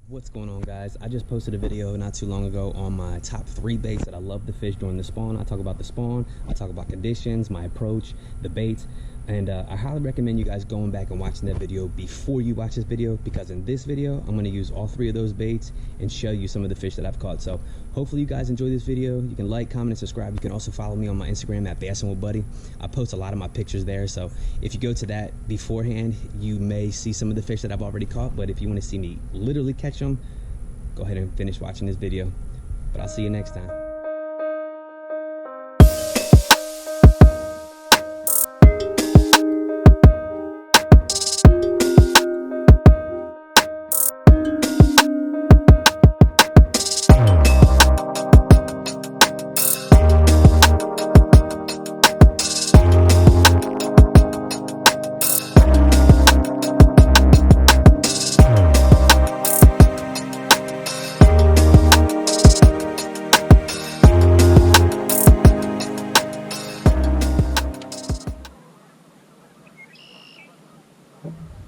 What's going on, guys? I just posted a video not too long ago on my top 3 baits that I love to fish during the spawn. I talk about the spawn, I talk about conditions, my approach, the baits, and I highly recommend you guys going back and watching that video before you watch this video, because in this video I'm going to use all 3 of those baits and show you some of the fish that I've caught. So hopefully you guys enjoy this video. You can like, comment, and subscribe. You can also follow me on my Instagram at BassingWithBuddy. I post a lot of my pictures there, so if you go to that beforehand, you may see some of the fish that I've already caught. But if you want to see me literally catch them, go ahead and finish watching this video. But I'll see you next time.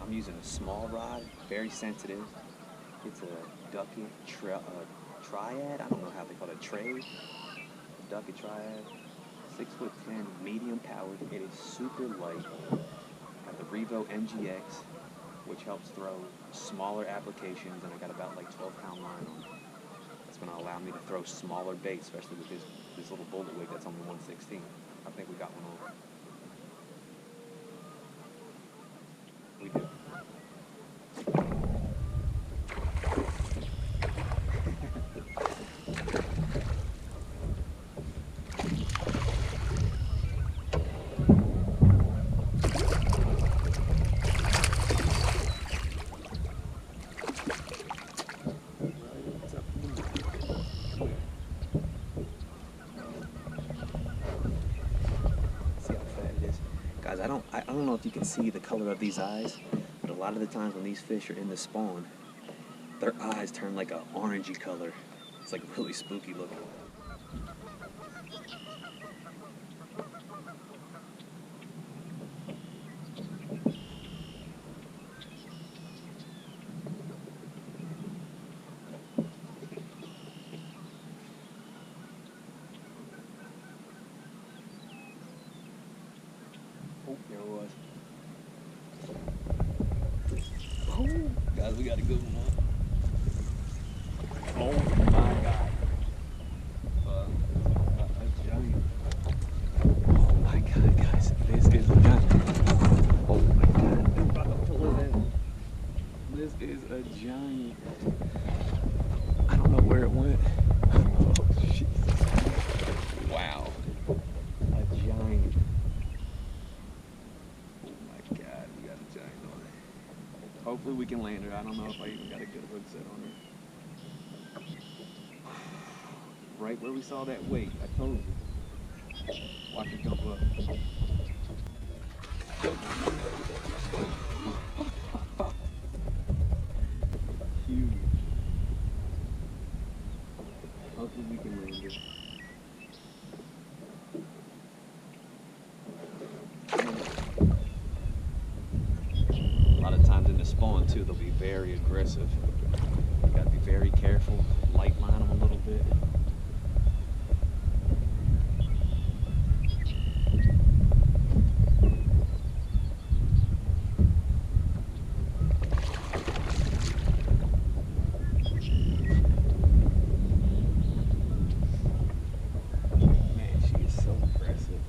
I'm using a small rod, very sensitive. It's a ducky triad. I don't know how they call it, trade. Ducky triad, 6'10", medium powered. It is super light. Got the Revo MGX, which helps throw smaller applications, and I got about like 12-pound line on it. That's going to allow me to throw smaller baits, especially with this little bullet wig that's only 1/16. I think we got one over. We do. Guys, I don't know if you can see the color of these eyes, but a lot of the times when these fish are in the spawn, their eyes turn like an orangey color. It's like really spooky looking. Oh, there it was. Oh, guys, we got a good one. Oh my God. A giant. Oh my God, guys. This is a giant. Oh my God. I'm about to pull it in. This is a giant. I don't know where it went. Oh, Jesus. Wow. A giant. Hopefully we can land her. I don't know if I even got a good hook set on her. Right where we saw that weight, I told you. Watch her jump up. Huge. Hopefully we can land her. A lot of times in the spawn too, they'll be very aggressive. You gotta be very careful. Light line them a little bit. Man, she is so aggressive.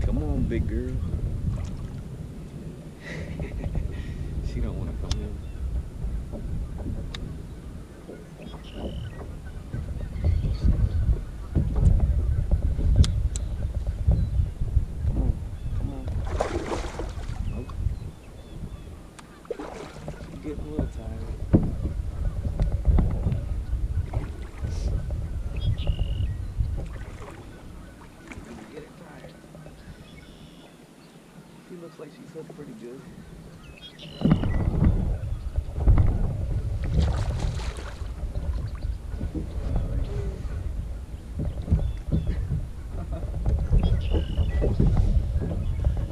Come on, big girl. She don't want to come in. Come on, come on. Oh. She's getting a little tired. Get it tired. She looks like she's hooked pretty good.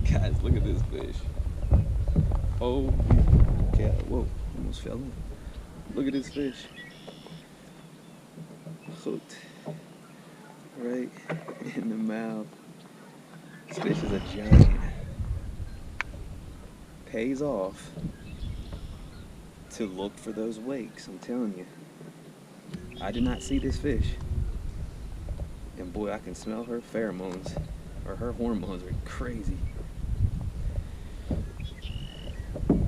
Guys, look at this fish. Oh. Whoa, almost fell in. Look at this fish. Hooked right in the mouth. This fish is a giant. Pays off to look for those wakes, I'm telling you. I did not see this fish. And boy, I can smell her pheromones, or her hormones are crazy. I'm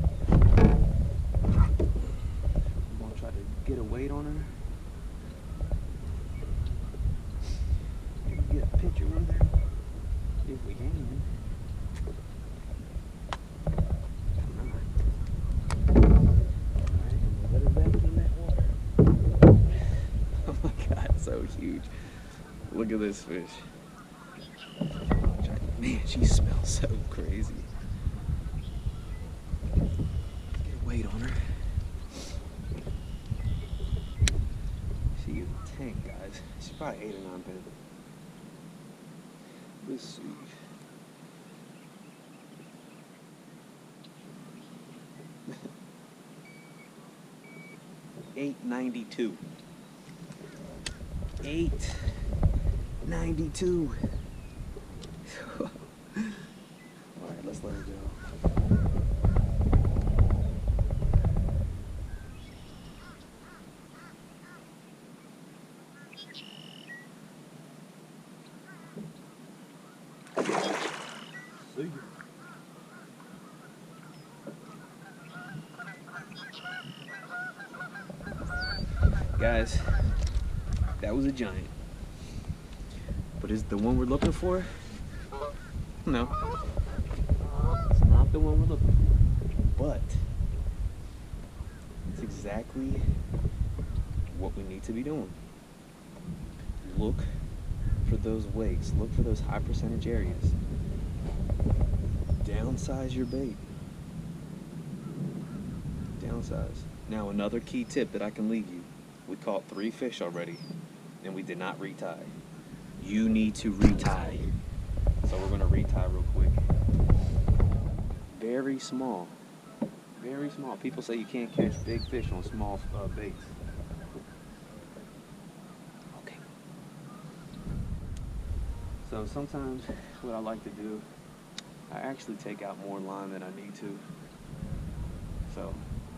gonna try to get a weight on her. Get a picture of her, if we can. Come on. Alright, let her back in that water. Oh my god, so huge. Look at this fish. Man, she smells so crazy. Get weight on her. She is a tank, guys. She's probably 8 or 9 pounds. Let's see. $8.92. $8.92. Alright, let's let her go. See ya. Guys, that was a giant. But is it the one we're looking for? No. It's not the one we're looking for. But it's exactly what we need to be doing. Look for those wakes. Look for those high percentage areas. Downsize your bait. Downsize. Now, another key tip that I can leave you. We caught 3 fish already, and we did not retie. You need to retie. So we're gonna retie real quick. Very small. Very small. People say you can't catch big fish on small baits. Okay. So sometimes what I like to do, I actually take out more line than I need to. So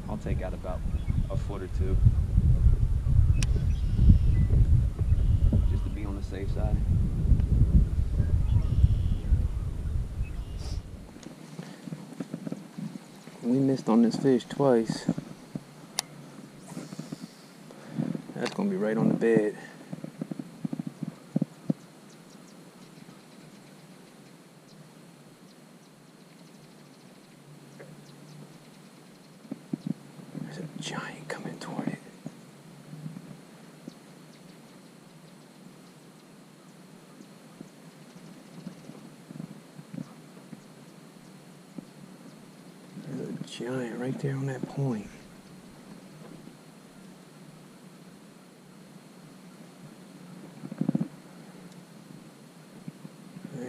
I'll take out about a foot or 2. Just to be on the safe side. We missed on this fish twice. That's gonna be right on the bed. There's a giant coming toward it. There's a giant right there on that point.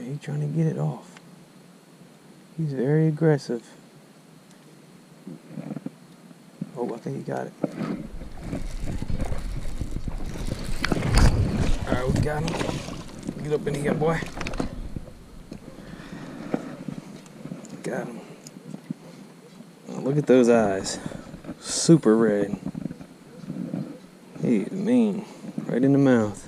He's trying to get it off. He's very aggressive. Oh, I think he got it. Alright, we got him. Get up in here, boy. Got him. Oh, look at those eyes. Super red. He's mean. Right in the mouth.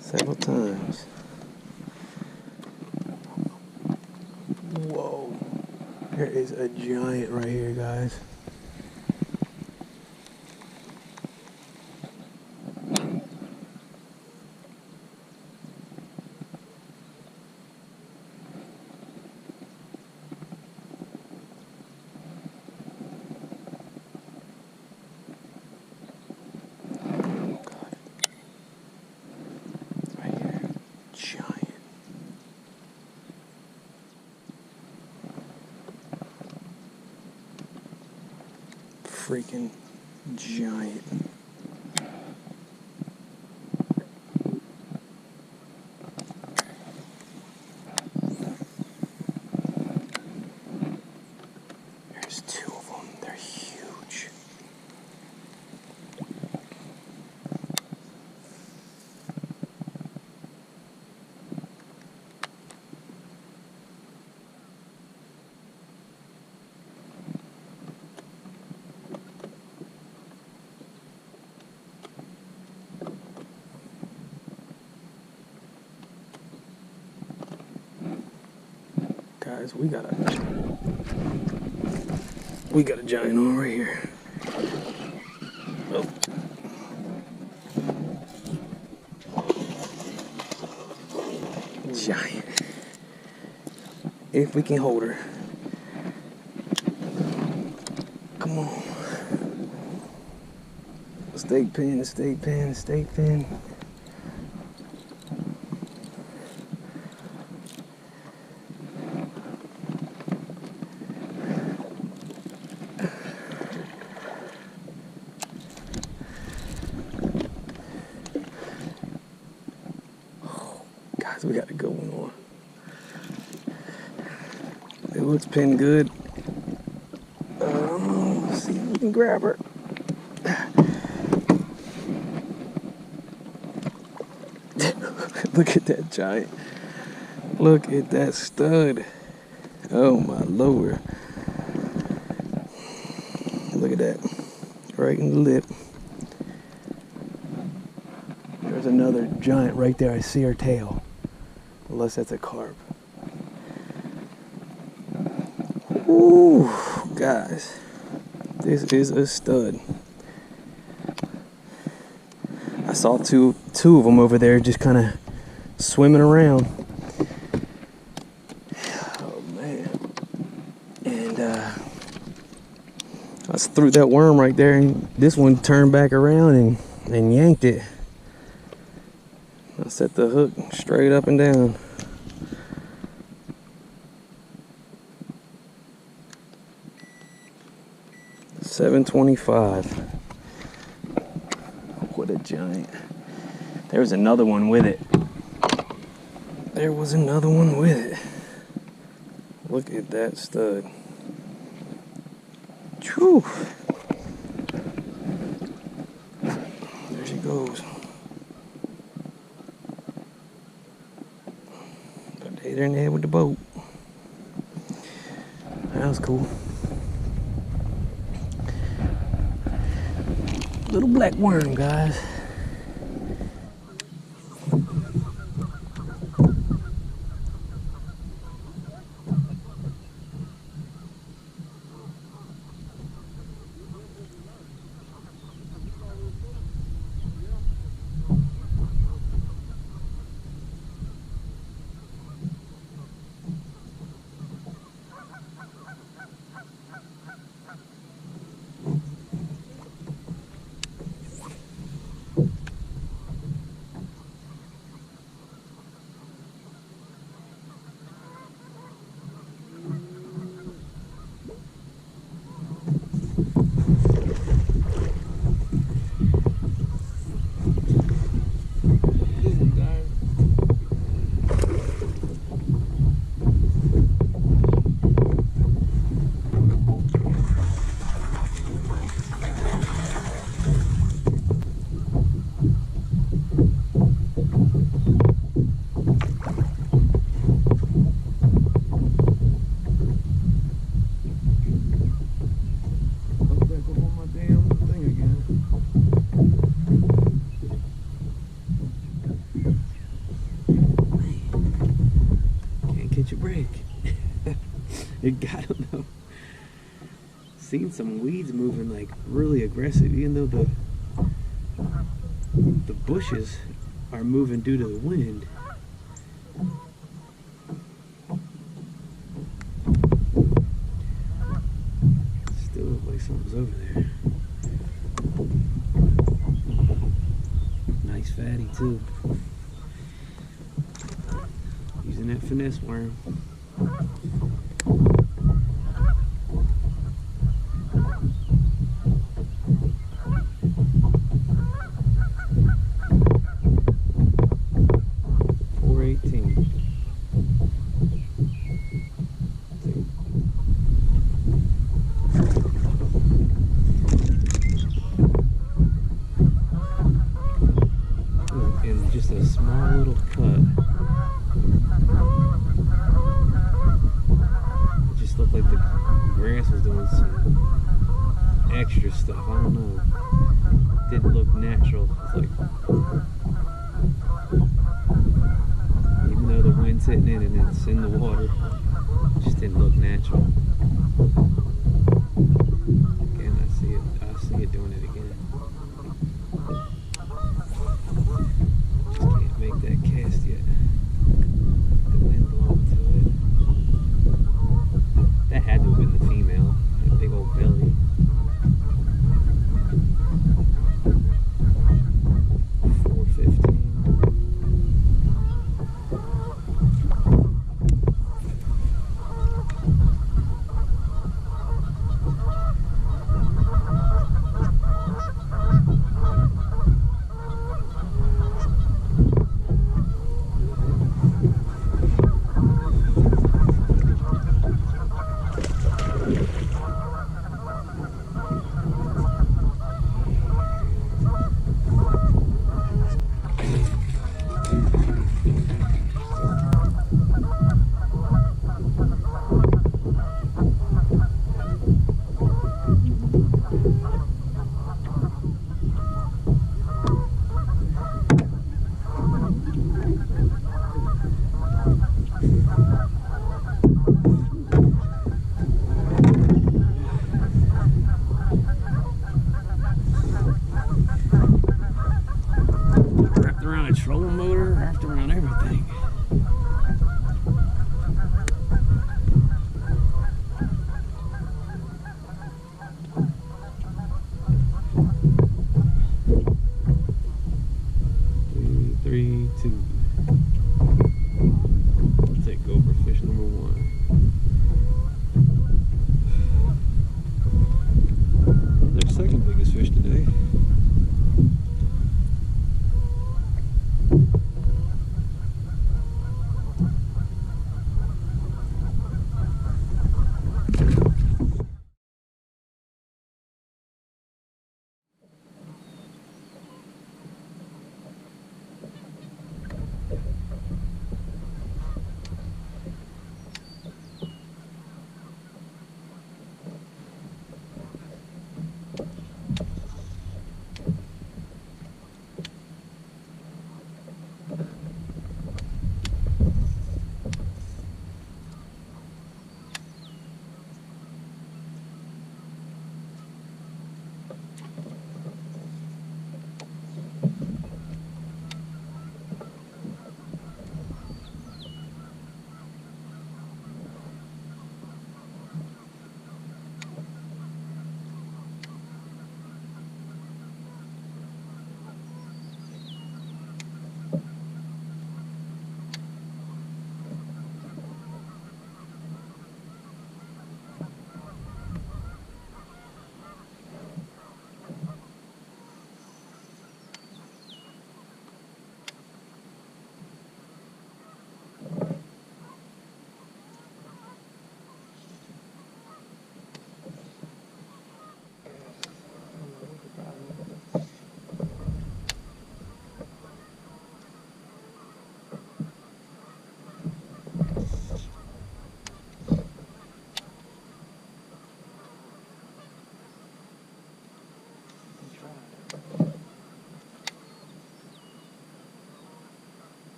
Several times. Whoa. There is a giant right here, guys. Freaking giant. guys, we got a giant on right here. Oh. Giant. If we can hold her. Come on. Stake pin, stake pin, stake pin. Guys, we got a good one on. It looks pinned good. Let's see if we can grab her. Look at that giant. Look at that stud. Oh my Lord. Look at that. Right in the lip. There's another giant right there. I see her tail. Unless that's a carp. Ooh, guys. This is a stud. I saw two of them over there just kind of swimming around. Oh man. And I threw that worm right there, and this one turned back around and yanked it. I set the hook straight up and down. $7.25. What a giant. There was another one with it. There was another one with it. Look at that stud. Whew. There she goes. Got hit her in the head with the boat. That was cool. Little black worm, guys. It got him though. Seen some weeds moving like really aggressive, even though the bushes are moving due to the wind. Still look like something's over there. Nice fatty too. Using that finesse worm. In just a small little cut. It just looked like the grass was doing some extra stuff. I don't know. It didn't look natural. It's like, even though the wind's hitting it and it's in the water, Just didn't look natural. Again, I see it doing it again. Just can't make that cast yet. The wind blowing to it. That had to have been the female. That big old belly. Trolling motor, wrapped around everything. Three, two. I'll take over fish number one. Their second biggest fish today.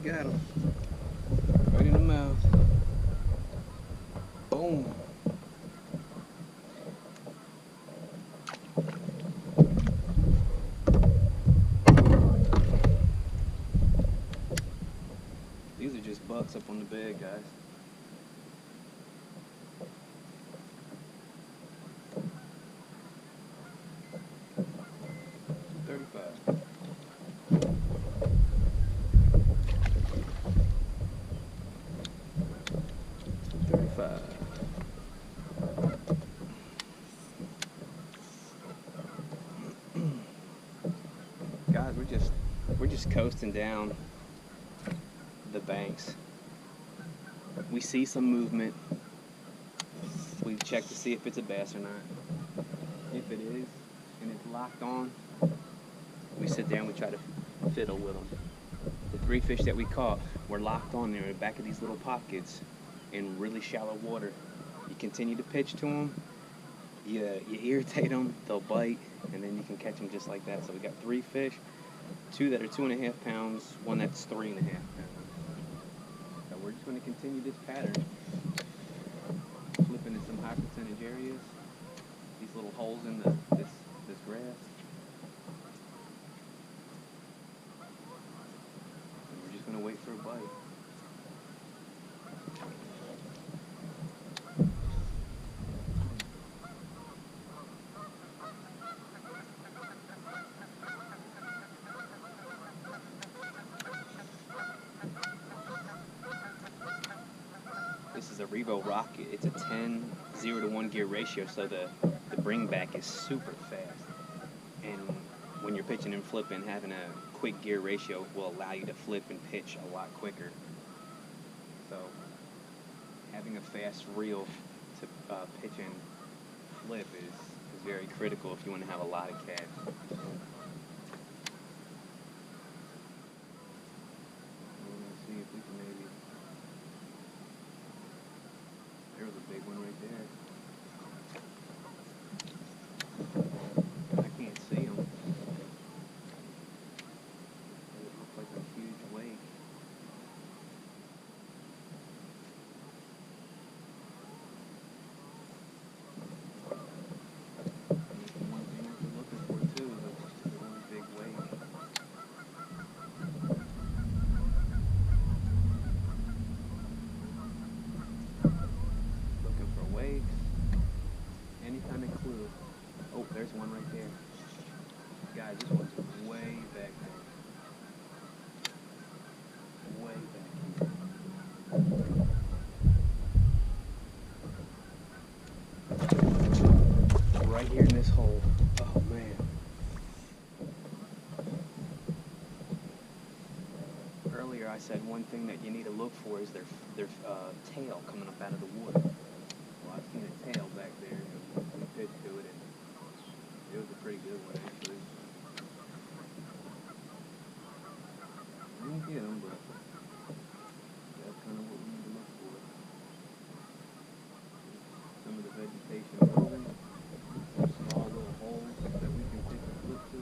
Got him. Right in the mouth. Boom. These are just bucks up on the bed, guys. 25. Guys, we're just coasting down the banks. We see some movement. We check to see if it's a bass or not. If it is and it's locked on, we sit there and we try to fiddle with them. The 3 fish that we caught were locked on there in the back of these little pockets in really shallow water. You continue to pitch to them, you irritate them, they'll bite, and then you can catch them just like that. So we got 3 fish, 2 that are 2.5 pounds, 1 that's 3.5 pounds. So we're just going to continue this pattern, flipping in some high percentage areas, these little holes in this grass. And we're just going to wait for a bite. This is a Revo Rocket. It's a 10-0-to-1 gear ratio, so the bring back is super fast. And when you're pitching and flipping, having a quick gear ratio will allow you to flip and pitch a lot quicker. So having a fast reel to pitch and flip is very critical if you want to have a lot of catch. There's a big one right there. I can't see them. It looks like a huge wake. And one thing that we're looking for too is just a really big wake. Any kind of clue. Oh, there's one right there. Guys, this one's way back there. Way back here. Right here in this hole. Oh, man. Earlier I said one thing that you need to look for is their tail coming up out of the water. Well, I've seen a tail back there. We pitched to it, and it was a pretty good one, actually. I didn't get them, but that's kind of what we need to look for. Some of the vegetation moving, some small little holes that we can pitch and flip to.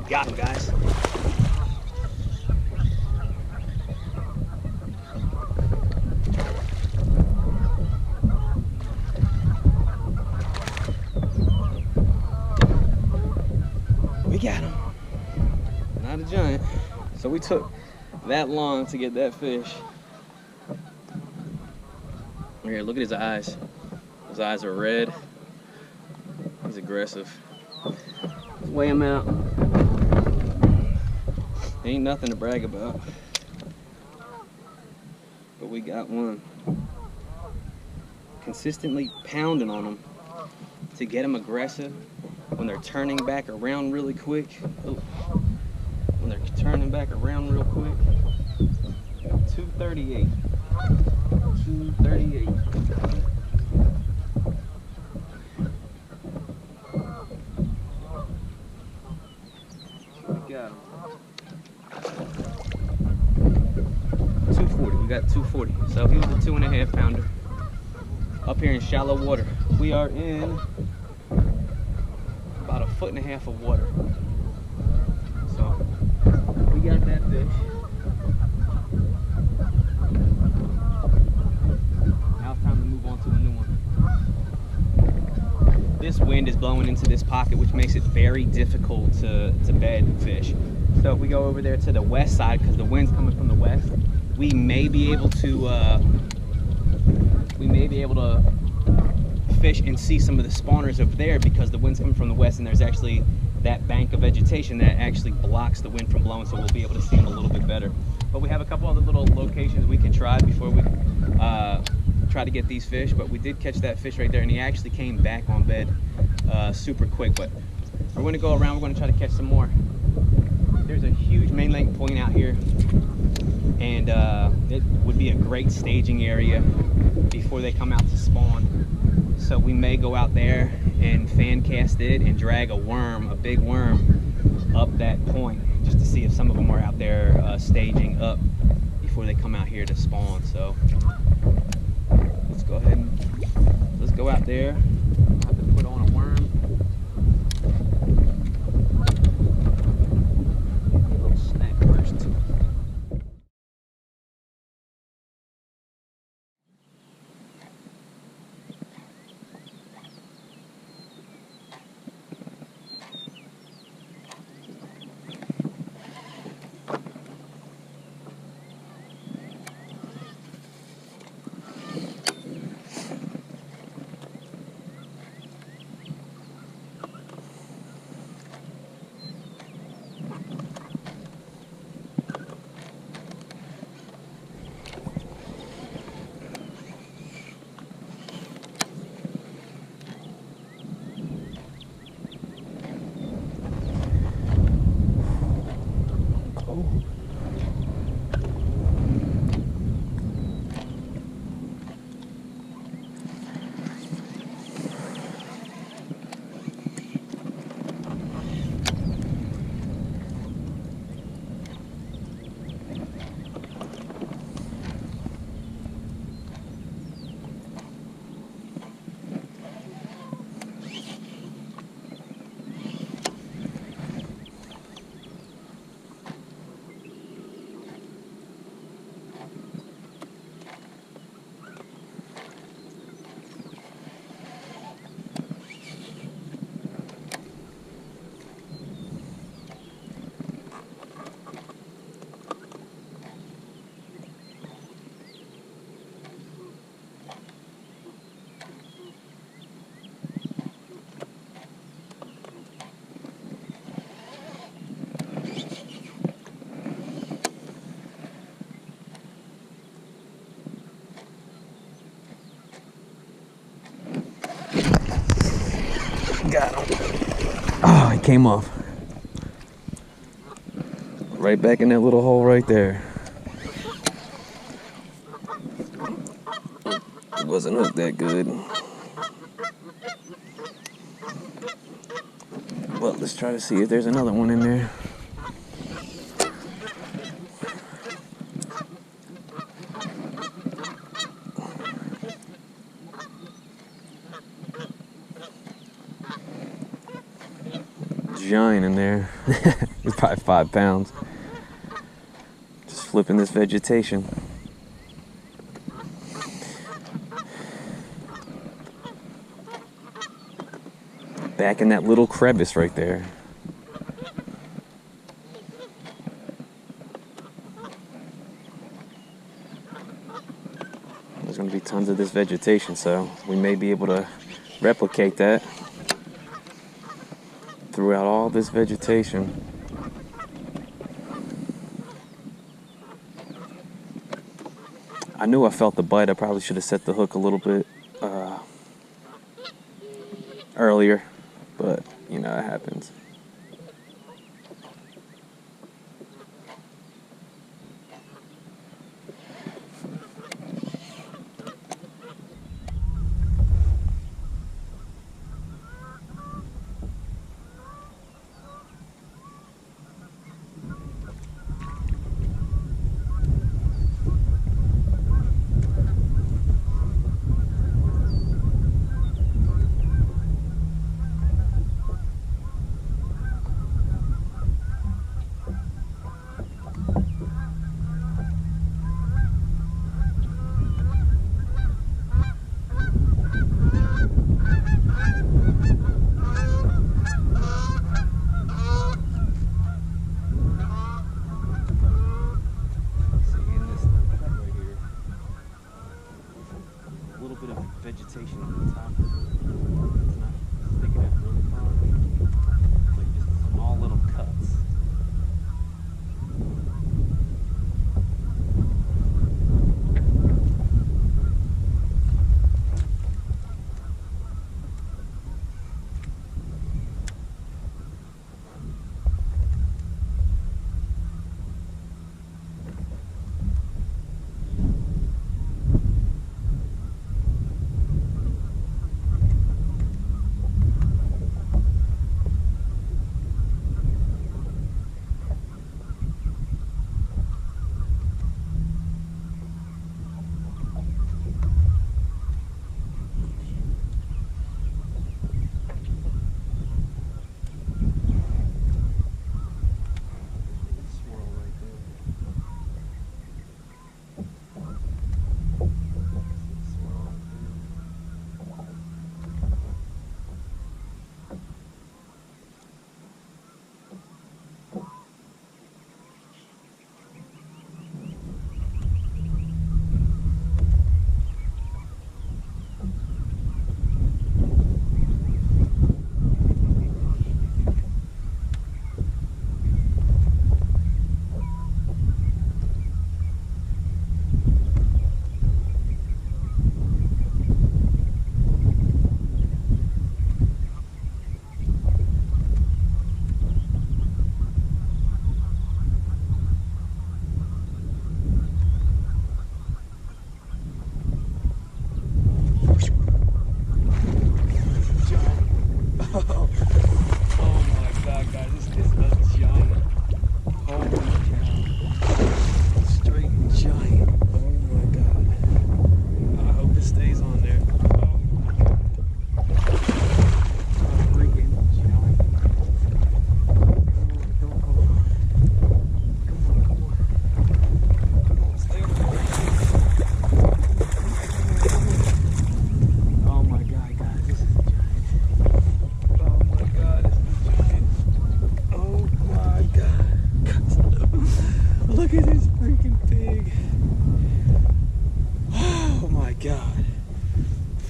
Got him, guys. We got him. Not a giant. So we took that long to get that fish. Here, look at his eyes. His eyes are red. He's aggressive. Let's weigh him out. Ain't nothing to brag about, but we got one. Consistently pounding on him. to get them aggressive when they're turning back around really quick. Ooh. When they're turning back around real quick. 238. 238. We got him. 240. We got 240. So he was a 2.5 pounder. Up here in shallow water. We are in about 1.5 foot of water. So we got that fish. Now it's time to move on to a new one. This wind is blowing into this pocket, which makes it very difficult to bed fish. So if we go over there to the west side, because the wind's coming from the west, we may be able to fish and see some of the spawners over there, because the wind's coming from the west and there's actually that bank of vegetation that actually blocks the wind from blowing, so we'll be able to see them a little bit better. But we have a couple other little locations we can try before we try to get these fish. But we did catch that fish right there, and he actually came back on bed super quick. But we're going to go around, we're going to try to catch some more. There's a huge main lake point out here, and it would be a great staging area before they come out to spawn. So we may go out there and fan cast it and drag a worm, a big worm, up that point, just to see if some of them are out there staging up before they come out here to spawn. So let's go ahead and let's go out there. I have to put on a worm. A little snack first. Got him. Oh, he came off. Right back in that little hole right there. It wasn't hooked that good. Well, let's try to see if there's another one in there. Giant in there. It's probably 5 pounds. Just flipping this vegetation. Back in that little crevice right there. There's going to be tons of this vegetation, so we may be able to replicate that throughout all this vegetation. I knew I felt the bite. I probably should have set the hook a little bit earlier, but you know, it happens. Vegetation on the top. It's not sticking out really far. It's like just small little cuts.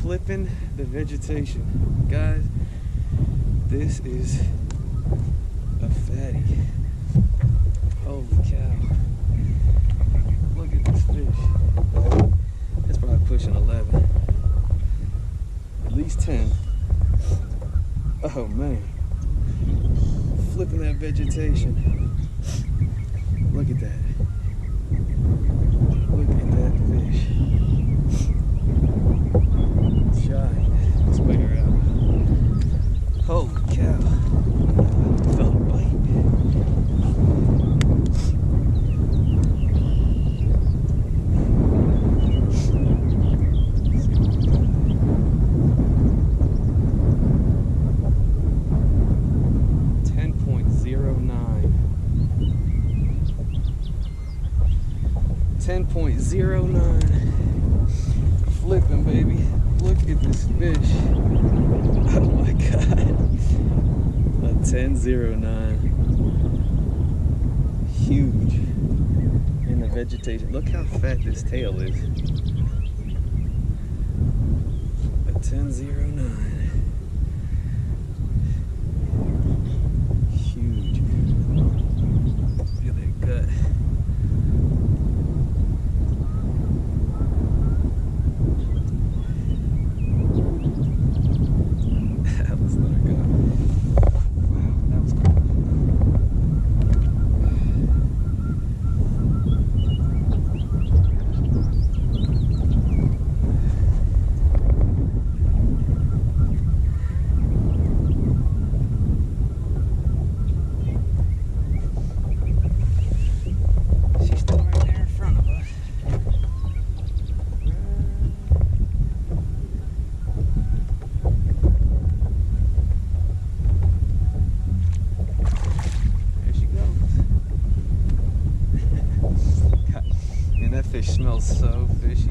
Flipping the vegetation. Guys, this is a fatty. Holy cow. Look at this fish. It's probably pushing 11. At least 10. Oh man. Flipping that vegetation. Look at that. Look at that fish. Let's wait her out. Holy cow. Felt a bite. .09. Flipping, baby. Look at this fish. Oh my god. A 10.09. Huge. In the vegetation. Look how fat this tail is. A 10.09. Huge. Look at that gut. so fishy.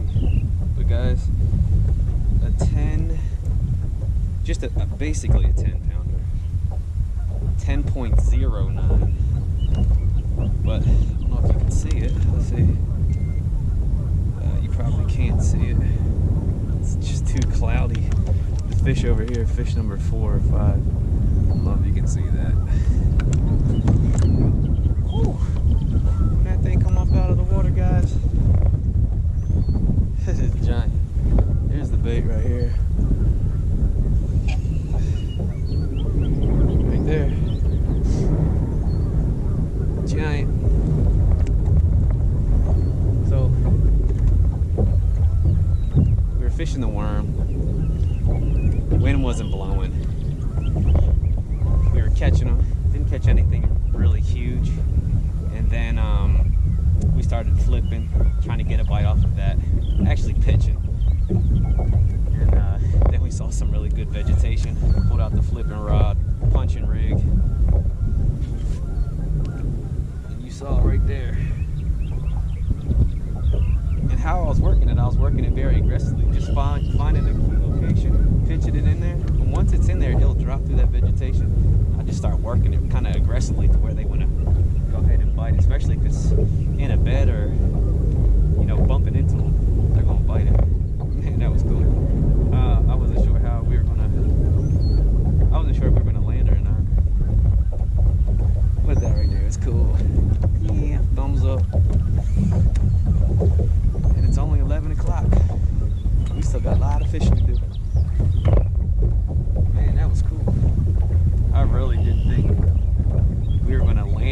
But guys, basically a 10 pounder, 10.09. But I don't know if you can see it. Let's see. You probably can't see it. It's just too cloudy. The fish over here, fish number 4 or 5. I don't know if you can see that. Whew. When that thing come up out of the water, guys, this is giant. Here's the bait right here. Right there. Giant. So we were fishing the worm. Wind wasn't blowing. We were catching them. Didn't catch anything really huge. And then we started flipping, trying to get a bite off of that. Actually pitching. And then we saw some really good vegetation. Pulled out the flipping rod, punching rig. And you saw it right there. And how I was working it very aggressively. Just finding a key location, pitching it in there. And once it's in there, it'll drop through that vegetation. I just start working it kind of aggressively to where they want to go ahead and bite, especially if it's in a bed or, you know, bumping into them. They're going to bite it. Man, that was cool. I wasn't sure how we were going to, I wasn't sure if we were going to land or not. What's that right there? It's cool. Yeah, thumbs up. And it's only 11 o'clock. We still got a lot of fishing to do. Man, that was cool. I really didn't think we were going to land